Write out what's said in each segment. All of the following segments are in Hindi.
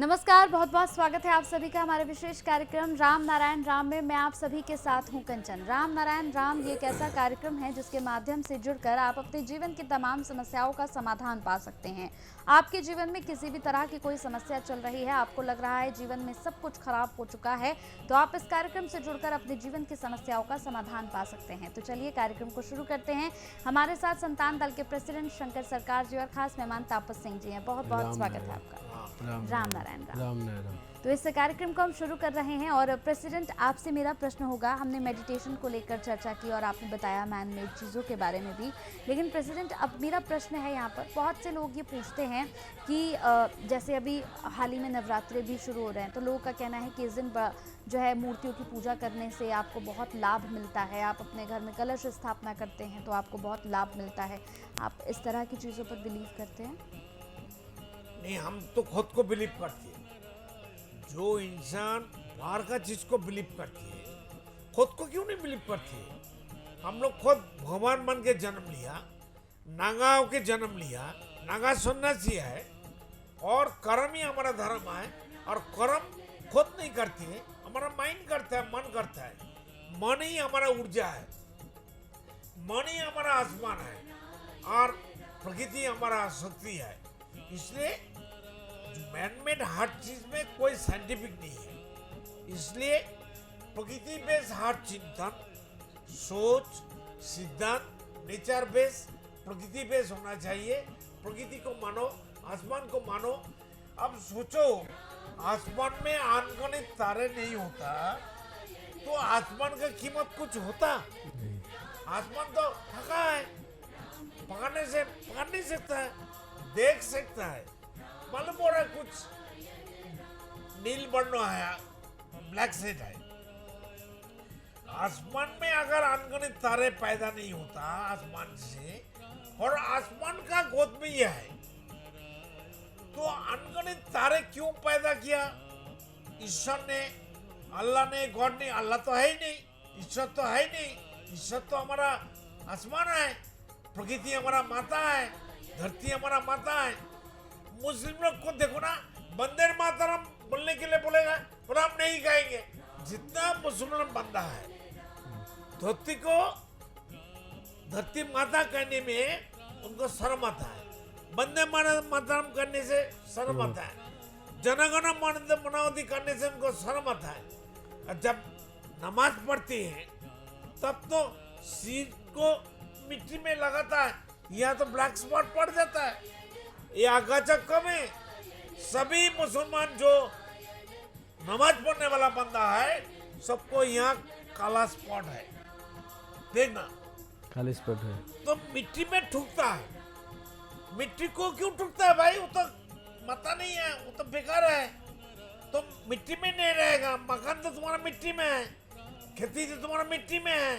नमस्कार, बहुत बहुत स्वागत है आप सभी का हमारे विशेष कार्यक्रम राम नारायण राम में। मैं आप सभी के साथ हूं कंचन। राम नारायण राम ये एक ऐसा कार्यक्रम है जिसके माध्यम से जुड़कर आप अपने जीवन की तमाम समस्याओं का समाधान पा सकते हैं। आपके जीवन में किसी भी तरह की कोई समस्या चल रही है, आपको लग रहा है जीवन में सब कुछ खराब हो चुका है, तो आप इस कार्यक्रम से जुड़कर अपने जीवन की समस्याओं का समाधान पा सकते हैं। तो चलिए कार्यक्रम को शुरू करते हैं। हमारे साथ संतान दल के प्रेसिडेंट शंकर सरकार जी और खास मेहमान तापस सिंह जी हैं। बहुत बहुत स्वागत है आपका। राम नारायण राम। तो इस कार्यक्रम को हम शुरू कर रहे हैं और प्रेसिडेंट आपसे मेरा प्रश्न होगा। हमने मेडिटेशन को लेकर चर्चा की और आपने बताया मैन मेड चीज़ों के बारे में भी, लेकिन प्रेसिडेंट अब मेरा प्रश्न है यहाँ पर, बहुत से लोग ये पूछते हैं कि जैसे अभी हाल ही में नवरात्रे भी शुरू हो रहे हैं, तो लोगों का कहना है कि इस दिन जो है मूर्तियों की पूजा करने से आपको बहुत लाभ मिलता है, आप अपने घर में कलश स्थापना करते हैं तो आपको बहुत लाभ मिलता है। आप इस तरह की चीज़ों पर बिलीव करते हैं? नहीं, हम तो खुद को बिलीव करते हैं। जो इंसान बाहर का चीज को बिलीव करती है, खुद को क्यों नहीं बिलीव करती है? हम लोग खुद भगवान बन के जन्म लिया, नागा होके जन्म लिया, नागा सन्यासी है और कर्म ही हमारा धर्म है। और कर्म खुद नहीं करती है, हमारा माइंड करता है, मन करता है। मन ही हमारा ऊर्जा है, मन ही हमारा आसमान है और प्रकृति हमारा शक्ति है। इसलिए मैनमेड हर चीज में कोई साइंटिफिक नहीं है। इसलिए प्रकृति बेस हर चिंतन, सोच, सिद्धांत, नेचर बेस, प्रकृति बेस होना चाहिए। प्रकृति को मानो, आसमान को मानो। अब सोचो, आसमान में अनगिनत तारे नहीं होता तो आसमान का कीमत कुछ होता? आसमान तो थका है, पकड़ नहीं सकता है, देख सकता है, मालूम हो रहा है कुछ नील वर्ण है, ब्लैक सेट है। आसमान में अगर अनगिनत तारे पैदा नहीं होता आसमान से, और आसमान का गोद में यह है, तो अनगिनत तारे क्यों पैदा किया? ईश्वर ने, अल्लाह ने, गॉड ने। अल्लाह तो है ही नहीं, ईश्वर तो है ही नहीं। ईश्वर तो हमारा आसमान है, प्रकृति हमारा माता है, धरती हमारा माता है। मुस्लिम लोग को देखो ना, वंदे मातरम बोलने के लिए बोलेगा और हम नहीं कहेंगे। जितना मुसलमान बंदा है, धरती को धरती माता कहने में उनको शर्म आता है, वंदे मातरम करने से शर्म आता है, जनगण मन करने से उनको शर्म आता है। और जब नमाज पढ़ती है तब तो सिर को मिट्टी में लगाता है, यहाँ तो ब्लैक स्पॉट पड़ जाता है। ये आगाचक्का में सभी मुसलमान जो नमाज पढ़ने वाला बंदा है, सबको यहाँ काला स्पॉट है, देखना काला स्पॉट है। तो मिट्टी में ठुकता है। मिट्टी को क्यों ठुकता है भाई? वो तो मता नहीं है, वो तो बेकार है, तो मिट्टी में नहीं रहेगा। मकान तो तुम्हारा मिट्टी में है, खेती तो तुम्हारा मिट्टी में है,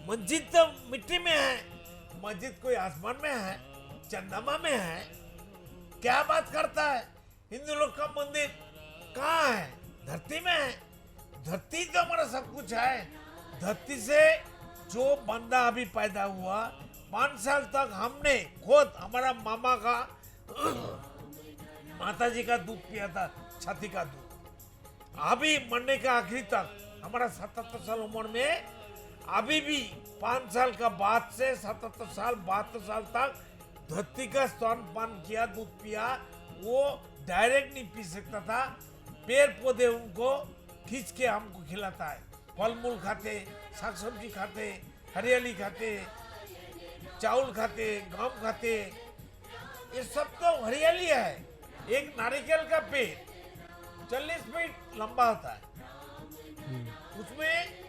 मस्जिद तो मिट्टी में है। मस्जिद कोई आसमान में है, चंद्रमा में है? क्या बात करता है? हिंदू लोग का मंदिर कहाँ है? धरती में है। धरती तो हमारा सब कुछ है। धरती से जो बंदा अभी पैदा हुआ, 5 साल तक हमने खुद हमारा मामा का माता जी का दूध पिया था, छाती का दूध। अभी मरने का आखिरी तक हमारा 77 साल उम्र में, अभी भी 5 साल का बाद से 77 साल 72 साल तक धरती का स्तनपान किया, दूध पिया। वो डायरेक्ट नहीं पी सकता था, पेड़ पौधे उनको खींच के हमको खिलाता है। फल मूल खाते, साग सब्जी खाते, हरियाली खाते, चावल खाते, गम खाते, ये सब तो हरियाली है। एक नारिकेल का पेड़ 40 फीट लंबा होता है, उसमें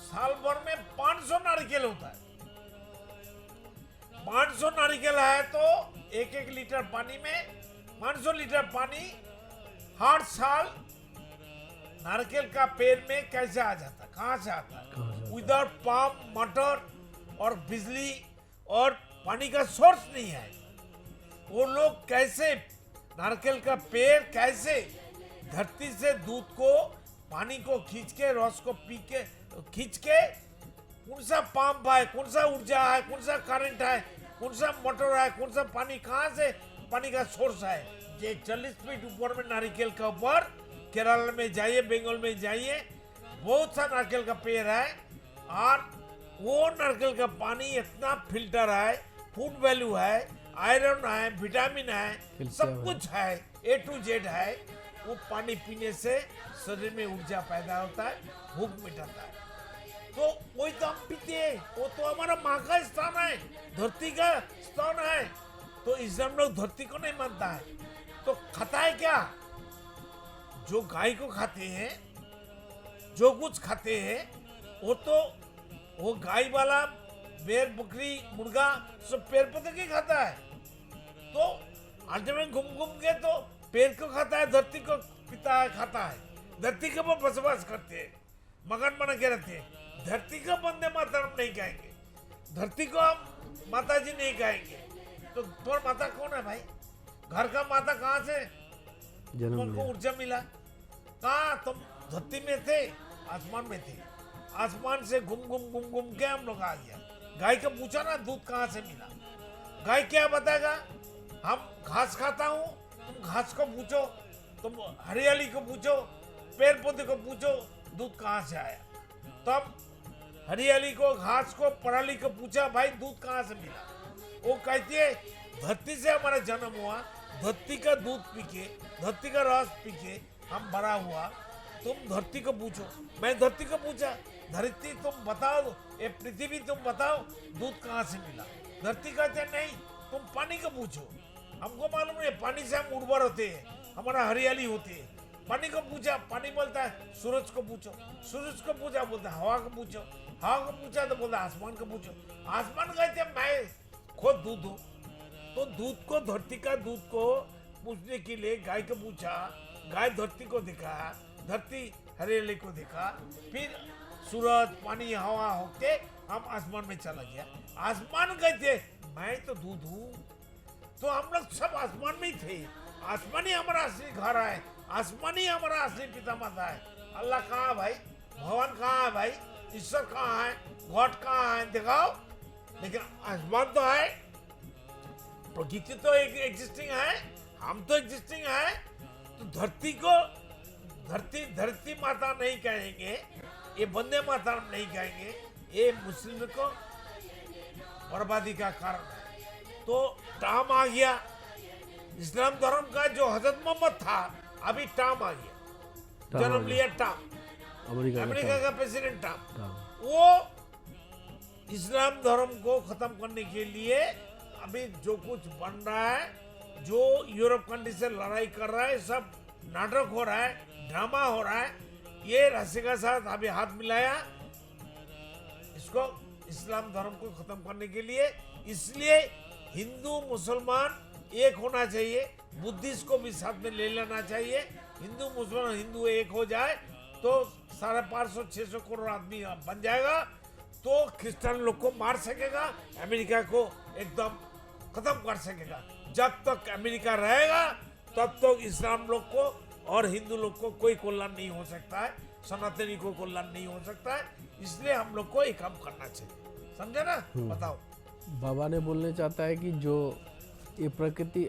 साल भर में 500 नारिकेल होता है। 500 नारिकेल है तो 1-1 लीटर पानी में 500 लीटर पानी हर साल नारिकेल का पेड़ में कैसे आ जाता है? कहाँ से आता है? विदाउट पंप, मोटर और बिजली और पानी का सोर्स नहीं है। वो लोग कैसे, नारिकेल का पेड़ कैसे धरती से दूध को, पानी को खींच के, रस को पी के खींच के, कौन सा पंप है, कौन सा ऊर्जा है, कौन सा करंट है, कौन सा मोटर है, कौन सा पानी, कहाँ से पानी का सोर्स है, कि 40 फीट ऊपर में नारिकेल का ऊपर केरल में जाइए, बंगाल में जाइए, बहुत सा नारिकेल का पेड़ है और वो नारिकेल का पानी इतना फिल्टर है, फूड वैल्यू है, आयरन है, विटामिन है, सब कुछ है, A to Z है। वो पानी पीने से शरीर में ऊर्जा पैदा होता है, भूख मिटाता है। तो वही तो हम पीते हैं, वो तो हमारा माँ का स्थान है, धरती का स्थान है। तो इस्लाम लोग धरती को नहीं मानता है, तो खाता है क्या? जो गाय को खाते हैं, जो कुछ खाते हैं, वो गाय वाला बेर, बकरी, मुर्गा सब पेड़ पौधे के खाता है। तो अल्टीमेट घूम घूम के तो पेड़ को खाता है, धरती को पीता है, खाता है, धरती के ऊपर बसवास करते हैं, मकान बना के रहते हैं। धरती को वंदे मातरम नहीं कहेंगे, धरती को हम माता जी नहीं कहेंगे। तो तुम्हारा माता कौन है भाई? घर का माता कहाँ से तुमको ऊर्जा मिला? कहाँ तुम धरती में थे, आसमान में थे, आसमान से घूम घूम के हम लोग आ गया। गाय को पूछा ना दूध कहाँ से मिला, गाय क्या बताएगा? हम घास खाता हूँ, तुम घास को पूछो, तुम हरियाली को पूछो, पेड़ पौधे को पूछो, दूध कहाँ से आया। तब हरियाली को, घास को, पराली को पूछा, भाई दूध कहाँ से मिला? वो कहती है धरती से हमारा जन्म हुआ, धरती का दूध पी के, धरती का रस पी के हम बड़ा हुआ। तुम धरती को पूछो। मैं धरती को पूछा, धरती तुम बताओ, ये पृथ्वी तुम बताओ दूध कहाँ से मिला? धरती कहते नहीं, तुम पानी को पूछो। हमको मालूम है पानी से हम उर्वर होते हैं, हमारा हरियाली होती है। पानी को पूछा, पानी बोलता है सूरज को पूछो, सूरज को पूछा बोलता है हवा को पूछो, हवा को पूछा तो बोलता है आसमान को पूछो, आसमान कहते मैं खुद दूध हूँ। तो दूध को, धरती का दूध को पूछने के लिए गाय को पूछा, गाय धरती को दिखा, धरती हरियाली को दिखा, फिर सूरज, पानी, हवा होके हम आसमान में चला गया। आसमान कहते मैं तो दूध हूँ। तो हम लोग सब आसमान में ही थे, आसमान ही हमारा असली घर है, आसमान ही हमारा असली पिता माता है। अल्लाह कहाँ है भाई? भगवान कहाँ है भाई? ईश्वर कहाँ है? गॉड कहाँ है? दिखाओ। लेकिन आसमान तो है, प्रकृति तो एक एग्जिस्टिंग है, हम तो एग्जिस्टिंग है। तो धरती को धरती माता नहीं कहेंगे, ये वंदे मातरम नहीं कहेंगे, ये मुस्लिम को बर्बादी का कारण है। तो टाइम आ गया, इस्लाम धर्म का जो हजरत मोहम्मद था, अभी टाइम आ गया, जन्म लिया टाइम, अमेरिका का प्रेसिडेंट टाइम। वो इस्लाम धर्म को खत्म करने के लिए अभी जो कुछ बन रहा है, जो यूरोप कंट्री से लड़ाई कर रहा है, सब नाटक हो रहा है, ड्रामा हो रहा है। ये रसिया के साथ अभी हाथ मिलाया इसको इस्लाम धर्म को खत्म करने के लिए। इसलिए हिंदू मुसलमान एक होना चाहिए, बुद्धिस्ट को भी साथ में ले लेना चाहिए। हिंदू मुसलमान हिंदू एक हो जाए तो 550-600 करोड़ आदमी बन जाएगा, तो क्रिश्चियन लोग को मार सकेगा, अमेरिका को एकदम खत्म कर सकेगा। जब तक अमेरिका रहेगा तब तक इस्लाम लोग को और हिंदू लोग को कोई कल्याण नहीं हो सकता है, सनातनी को कल्याण नहीं हो सकता है। इसलिए हम लोग को एक काम करना चाहिए, समझे ना? बताओ। बाबा ने बोलने चाहता है कि जो ये प्रकृति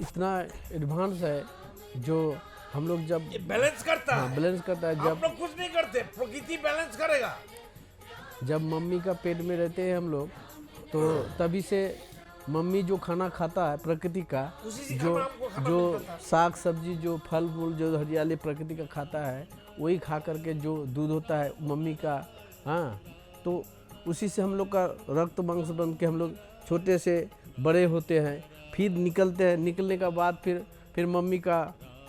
इतना एडवांस है, जो हम लोग जब बैलेंस करता है, बैलेंस करता है, जब हम लोग कुछ नहीं करते, प्रकृति बैलेंस करेगा। जब मम्मी का पेट में रहते हैं हम लोग, तो तभी से मम्मी जो खाना खाता है प्रकृति का, जो साग सब्जी, जो फल फूल, जो हरियाली प्रकृति का खाता है, वही खा करके जो दूध होता है मम्मी का, हाँ, तो उसी से हम लोग का रक्त मांस बन के हम लोग छोटे से बड़े होते हैं, फिर निकलते हैं, निकलने का बाद फिर मम्मी का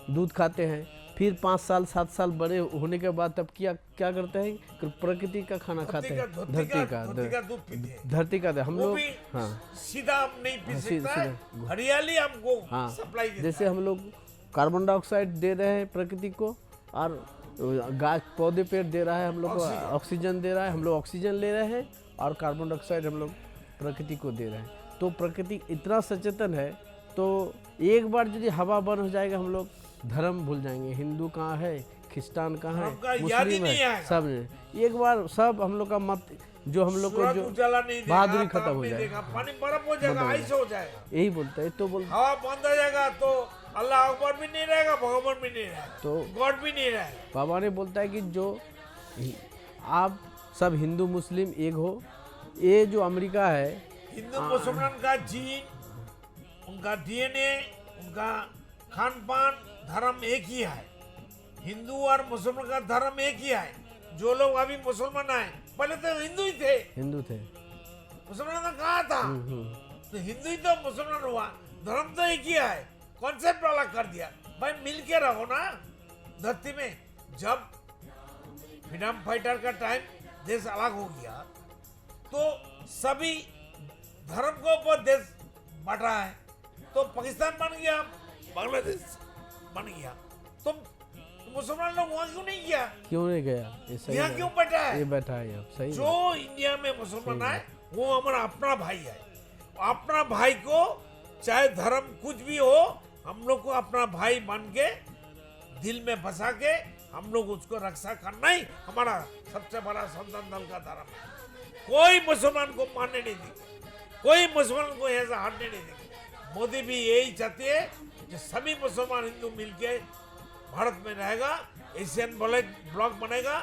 दूध खाते हैं, फिर 5 साल 7 साल बड़े होने के बाद तब क्या करते हैं? प्रकृति का खाना खाते हैं, धरती का हम लोग, हाँ, सीधा हम नहीं पी सकता है, हरियाली हमको सप्लाई देता है। जैसे हम लोग कार्बन डाइऑक्साइड दे रहे हैं प्रकृति को, और गाछ पौधे पेड़ दे रहा है हम लोग को ऑक्सीजन दे रहा है, हम लोग ऑक्सीजन ले रहे हैं, और कार्बन डाइऑक्साइड हम लोग प्रकृति को दे रहे हैं। तो प्रकृति इतना सचेतन है, तो एक बार यदि हवा बंद हो जाएगा हम लोग धर्म भूल जाएंगे। हिंदू कहाँ है, क्रिस्तान कहाँ है, मुस्लिम है, सब एक बार सब हम लोग का मत, जो हम लोग को जो बहादुरी खत्म हो जाएगा, पानी बर्फ हो जाएगा, आइस हो जाएगा, यही बोलता है। तो हवा बंद हो जाएगा तो अल्लाह अकबर भी नहीं रहेगा, भगवान भी नहीं रहेगा, तो गॉड भी नहीं रहेगा। बाबा ने बोलता है कि जो आप सब हिंदू मुस्लिम एक हो, ये जो अमेरिका है हिंदू मुसलमान का जीन, उनका डीएनए, उनका खान पान, धर्म एक ही है। हिंदू और मुसलमान का धर्म एक ही है। जो लोग अभी मुसलमान आए, पहले तो हिंदू ही थे, हिंदू थे। मुसलमान तो कहाँ था? तो हिंदू ही तो मुसलमान हुआ, धर्म तो एक ही है, कॉन्सेप्ट अलग कर दिया। भाई मिल के रहो ना धरती में। जब फ्रीडम फाइटर का टाइम देश अलग हो गया तो सभी धर्म के ऊपर देश बांटा है, तो पाकिस्तान बन गया, बांग्लादेश बन गया, तो मुसलमान लोग वहां क्यों नहीं गया? क्यों नहीं गया? ये सही यहाँ है। क्यों बैठा है? ये बैठा है अब सही जो इंडिया में मुसलमान है वो हमारा अपना भाई है। अपना भाई को चाहे धर्म कुछ भी हो, हम लोग को अपना भाई मान के दिल में बसा के हम लोग उसको रक्षा करना ही हमारा सबसे बड़ा संतान दल का धर्म है। कोई मुसलमान को मानने नहीं देंगे, कोई मुसलमान को ऐसा हटने नहीं देंगे। मोदी भी यही चाहते हैं कि सभी मुसलमान हिंदू मिलके भारत में रहेगा, एशियन ब्लॉक बनेगा,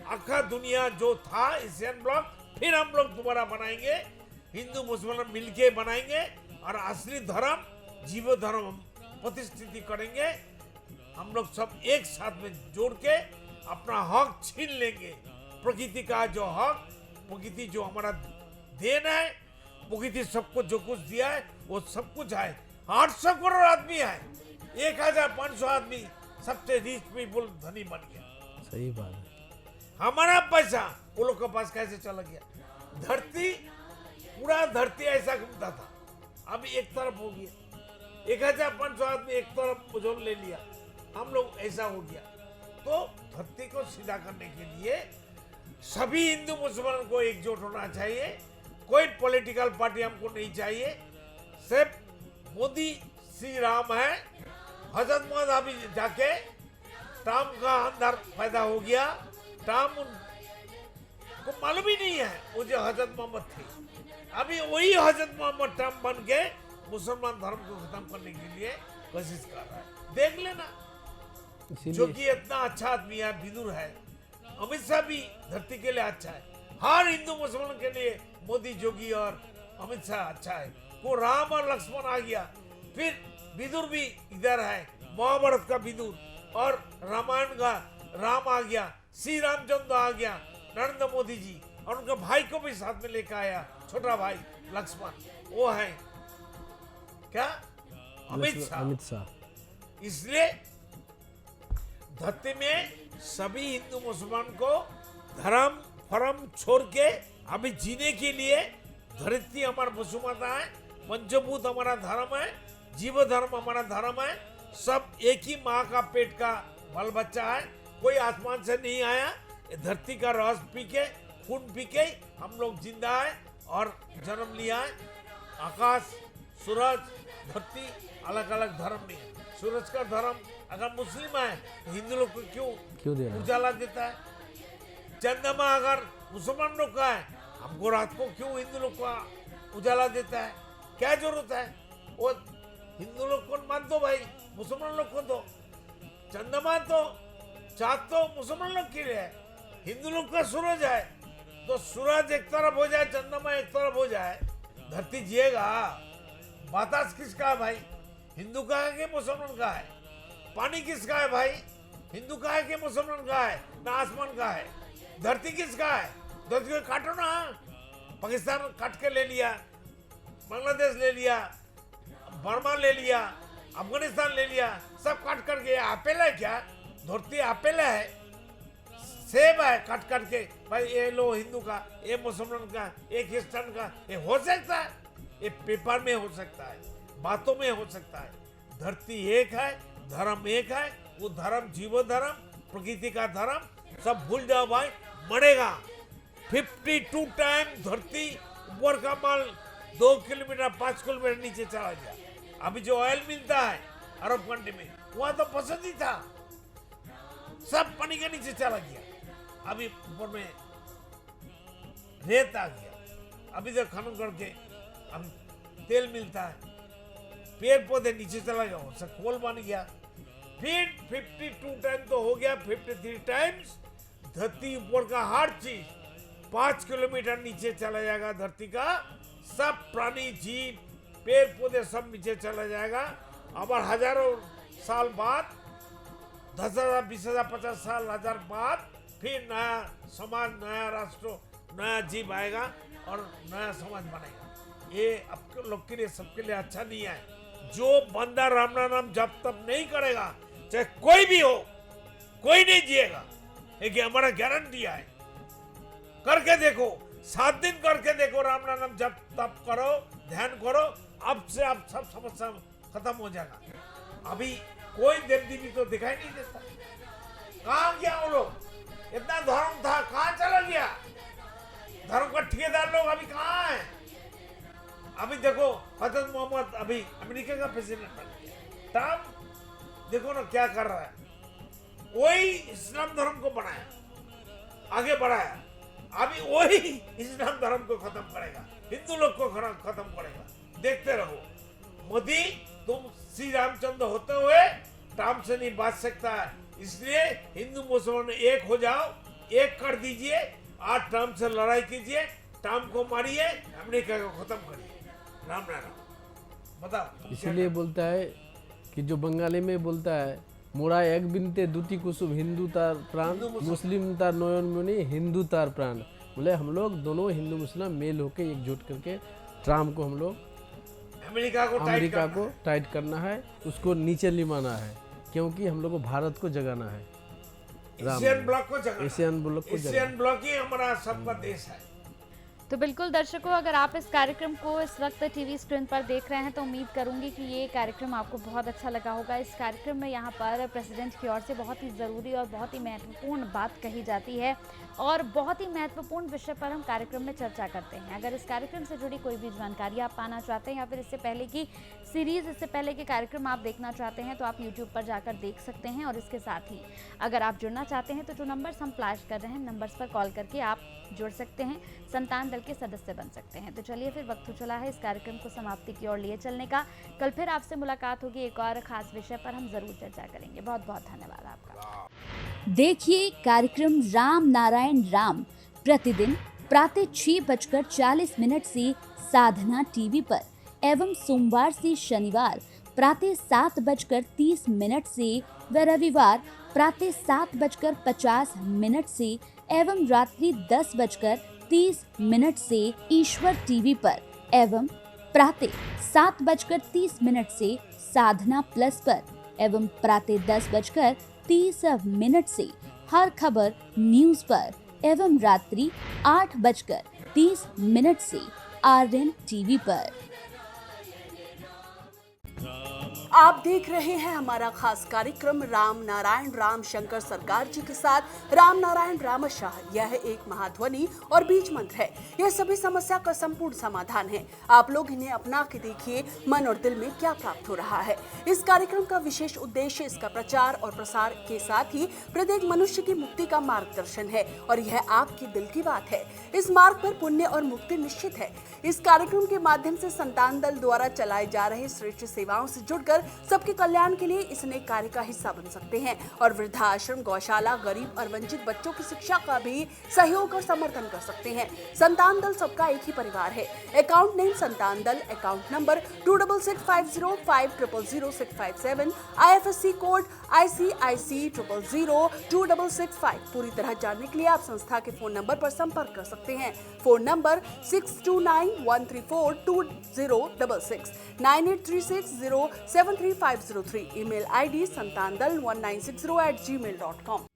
आखा दुनिया जो था एशियन ब्लॉक फिर हम लोग दोबारा बनाएंगे, हिंदू मुसलमान मिलके बनाएंगे और असली धर्म जीव धर्म हम प्रतिष्ठित करेंगे। हम लोग सब एक साथ में जोड़ के अपना हक छीन लेंगे। प्रकृति का जो हक, प्रकृति जो हमारा देन है, प्रकृति सबको जो कुछ दिया है वो सब कुछ है। 800 करोड़ आदमी है, 1500 आदमी सबसे रिच पीपुल धनी बन गया। सही बात है। हमारा पैसा वो लोग के पास कैसे चला गया? धरती, पूरा धरती ऐसा घूमता था, अभी एक तरफ हो गया। 1500 आदमी एक तरफ मुझे ले लिया, हम लोग ऐसा हो गया। तो धरती को सीधा करने के लिए सभी हिंदू मुसलमान को एकजुट होना चाहिए। कोई पॉलिटिकल पार्टी हमको नहीं चाहिए। सिर्फ मोदी श्री राम है। हजरत मोहम्मद अभी जाके टाम का अंदर पैदा हो गया, टाम को मालूम ही नहीं है वो जो हजरत मोहम्मद थे। अभी वही हजरत मोहम्मद टाम बन के मुसलमान धर्म को खत्म करने के लिए कोशिश कर रहा है। देख लेना, जो कि इतना अच्छा आदमी है, विदुर है, अमित शाह भी धरती के लिए अच्छा है। हर हिंदू मुसलमान के लिए मोदी, जोगी और अमित शाह अच्छा है। वो राम और लक्ष्मण आ गया, फिर विदुर भी इधर है, महाभारत का विदुर, और रामायण का राम आ गया, श्री रामचंद्र आ गया, नरेंद्र मोदी जी, और उनके भाई को भी साथ में लेकर आया, छोटा भाई लक्ष्मण, वो है क्या? अमित शाह। इसलिए धरती में सभी हिंदू मुसलमान को धर्म फर्म छोड़ के अभी जीने के लिए, धरती हमारा वसुमाता है, पंचभूत हमारा धर्म है, जीव धर्म हमारा धर्म है। सब एक ही माँ का पेट का बाल बच्चा है, कोई आसमान से नहीं आया। ये धरती का रस पी के, खून पी के हम लोग जिंदा है और जन्म लिया है। आकाश, सूरज, धरती अलग अलग धर्म नहीं है। सूरज का धर्म अगर मुस्लिम है तो हिंदू लोग को क्यों दे रहा है? उजाला देता है? चंद्रमा अगर मुसलमान लोग का है, हमको रात को क्यों हिंदू लोग को उजाला देता है? क्या जरूरत है? वो हिंदू लोग को मान दो भाई, मुसलमान लोग को दो। चंद्रमा तो, चाँद तो मुसलमान लोग के लिए है, हिंदू लोग का सूरज है, तो सूरज एक तरफ हो जाए, चंद्रमा एक तरफ हो जाए, धरती जिएगा। बातास किसका है भाई? हिंदू का है कि मुसलमान का है? पानी किसका है भाई? हिंदू का है कि मुसलमान का है? ना आसमान का है? धरती किसका है? धरती को काटो ना। पाकिस्तान काट के ले लिया, बांग्लादेश ले लिया, बर्मा ले लिया, अफगानिस्तान ले लिया, सब काट कर के आपेल है क्या? धरती आपेल है, सेब है, काट काट के भाई ये लो हिंदू का, ये मुसलमान का, ये क्रिश्चियन का। ये हो सकता है? ये पेपर में हो सकता है, बातों में हो सकता है। धरती एक है, धर्म एक है, वो धर्म जीव धर्म, प्रकृति का धर्म सब भूल जाओ भाई, मरेगा। 52 टाइम धरती ऊपर का माल 2 किलोमीटर 5 किलोमीटर नीचे चला गया। अभी जो ऑयल मिलता है अरब कंट्री में, वहां तो पसंद ही था, सब पानी के नीचे चला गया। अभी ऊपर में रेत आ गया। अभी तो खनन करके हम तेल मिलता है, पेड़ पौधे नीचे चला गया, उससे कोल बन गया। फिर 52 टाइम तो हो गया, 53 टाइम्स धरती ऊपर का हर चीज 5 किलोमीटर नीचे चला जाएगा। धरती का सब प्राणी जीव पेड़ पौधे सब नीचे चला जाएगा। अब हजारों साल बाद 10,000 20,000 50 साल हजार बाद फिर नया समाज, नया राष्ट्र, नया जीव आएगा और नया समाज बनेगा। ये आपके लोग के लिए, सबके लिए अच्छा नहीं है। जो बंदा राम नाम जब तब नहीं करेगा, चाहे कोई भी हो, कोई नहीं जिएगा। ये हमारा गारंटी है। करके देखो, 7 दिन करके देखो, राम नाम जब तब करो, ध्यान करो, अब से अब सब समस्या खत्म हो जाएगा। अभी कोई देव देवी तो दिखाई नहीं देता। कहाँ गया वो लोग? इतना धर्म था, कहाँ चला गया? धर्म का ठेकेदार लोग अभी कहाँ हैं? अभी देखो हजरत मोहम्मद अभी अमेरिका का प्रेसिडेंट बन गया। ट्रम्प देखो ना क्या कर रहा है। वही इस्लाम धर्म को बनाया, आगे बढ़ाया। अभी वही इस्लाम धर्म को खत्म करेगा, हिंदू लोग को खत्म करेगा। देखते रहो। मोदी, तुम श्री रामचंद्र होते हुए ट्रम्प से नहीं बच सकता है। इसलिए हिंदू मुसलमान एक हो जाओ, एक कर दीजिए। आज ट्रम्प से लड़ाई कीजिए, ट्रम्प को मारिए, अमेरिका को खत्म करिए। राम नाम बताओ। इसलिए बोलता है कि जो बंगाली में बोलता है, मोरा एक बिनते दूती कुसुम हिंदू तार प्राण, मुस्लिम तार नयन मुनि हिंदू तार प्राण। बोले हम लोग दोनों हिंदू मुस्लिम मेल होके एकजुट करके ट्रम्प को हम लोग अमेरिका को टाइट करना है, उसको नीचे लिमाना है, क्योंकि हम लोग को भारत को जगाना है। एशियन ब्लॉक को जगाना। एशियन ब्लॉक ही हमारा सबका देश है। तो बिल्कुल दर्शकों, अगर आप इस कार्यक्रम को इस वक्त टीवी स्क्रीन पर देख रहे हैं तो उम्मीद करूंगी कि ये कार्यक्रम आपको बहुत अच्छा लगा होगा। इस कार्यक्रम में यहाँ पर प्रेसिडेंट की ओर से बहुत ही ज़रूरी और बहुत ही महत्वपूर्ण बात कही जाती है और बहुत ही महत्वपूर्ण विषय पर हम कार्यक्रम में चर्चा करते हैं। अगर इस कार्यक्रम से जुड़ी कोई भी जानकारी आप पाना चाहते हैं या फिर इससे पहले की सीरीज़, इससे पहले के कार्यक्रम आप देखना चाहते हैं तो आप यूट्यूब पर जाकर देख सकते हैं। और इसके साथ ही अगर आप जुड़ना चाहते हैं तो जो नंबर्स हम फ्लैश कर रहे हैं, नंबर्स पर कॉल करके आप जुड़ सकते हैं, संतान दल के सदस्य बन सकते हैं। तो चलिए फिर वक्त हो चला है इस कार्यक्रम को समाप्ति की ओर लिए चलने का। कल फिर आपसे मुलाकात होगी, एक और खास विषय पर हम जरूर चर्चा करेंगे। बहुत बहुत धन्यवाद आपका। देखिए कार्यक्रम राम नारायण राम प्रतिदिन प्रातः 6:40 से साधना टीवी पर एवं सोमवार से शनिवार प्रातः 7:30 से व रविवार प्रातः 7:50 से एवं रात्रि 10:30 से ईश्वर टीवी पर एवं प्रातः 7:30 से साधना प्लस पर एवं प्रातः 10:30 से हर खबर न्यूज पर एवं रात्रि 8:30 से आर्यन टीवी पर। आप देख रहे हैं हमारा खास कार्यक्रम राम नारायण राम शंकर सरकार जी के साथ राम नारायण रामशाह। यह एक महाध्वनि और बीज मंत्र है। यह सभी समस्या का संपूर्ण समाधान है। आप लोग इन्हें अपना के देखिए, मन और दिल में क्या प्राप्त हो रहा है। इस कार्यक्रम का विशेष उद्देश्य इसका प्रचार और प्रसार के साथ ही प्रत्येक मनुष्य की मुक्ति का मार्गदर्शन है और यह आपके दिल की बात है। इस मार्ग पर पुण्य और मुक्ति निश्चित है। इस कार्यक्रम के माध्यम से संतान दल द्वारा चलाए जा रहे श्रेष्ठ सेवाओं से जुड़कर सबके कल्याण के लिए इस नेक कार्य का हिस्सा बन सकते हैं और वृद्धाश्रम, गौशाला, गरीब और वंचित बच्चों की शिक्षा का भी सहयोग और समर्थन कर सकते हैं। संतान दल सबका एक ही परिवार है। अकाउंट नेम संतान दल, account number 266505000657, IFSC code ICIC 000265। पूरी तरह जानने के लिए आप संस्था के फोन नंबर पर संपर्क कर सकते हैं। Phone number 6291342066, 9836073503। Email ID santandal1960@gmail.com।